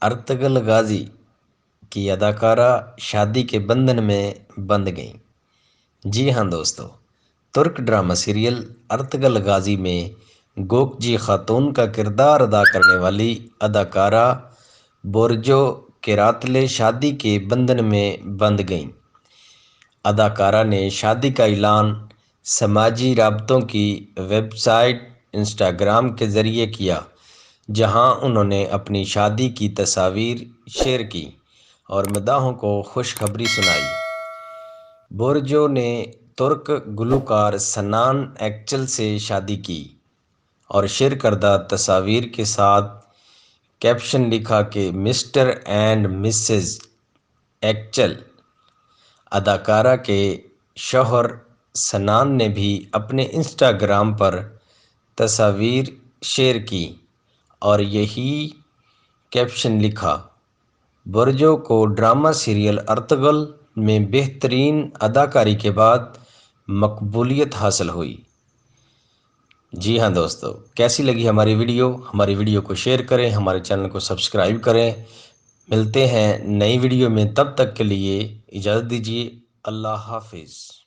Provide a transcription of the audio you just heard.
Ertugrul Ghazi کی اداکارہ شادی کے بندھن میں بندھ گئیں۔ جی ہاں دوستو، ترک ڈرامہ سیریل ارطغرل غازی میں گوکجی خاتون کا کردار ادا کرنے والی اداکارہ برجو کیراتلے شادی کے بندھن میں بندھ گئیں۔ اداکارہ نے شادی کا اعلان سماجی رابطوں کی ویب سائٹ انسٹاگرام کے ذریعے کیا، جہاں انہوں نے اپنی شادی کی تصاویر شیئر کی اور مداحوں کو خوشخبری سنائی۔ برجو نے ترک گلوکار سنان ایکچل سے شادی کی اور شیئر کردہ تصاویر کے ساتھ کیپشن لکھا کہ مسٹر اینڈ مسز ایکچل۔ اداکارہ کے شوہر سنان نے بھی اپنے انسٹاگرام پر تصاویر شیئر کی اور یہی کیپشن لکھا۔ برجو کو ڈرامہ سیریل ارطغرل میں بہترین اداکاری کے بعد مقبولیت حاصل ہوئی۔ جی ہاں دوستو، کیسی لگی ہماری ویڈیو کو شیئر کریں، ہمارے چینل کو سبسکرائب کریں۔ ملتے ہیں نئی ویڈیو میں، تب تک کے لیے اجازت دیجیے۔ اللہ حافظ۔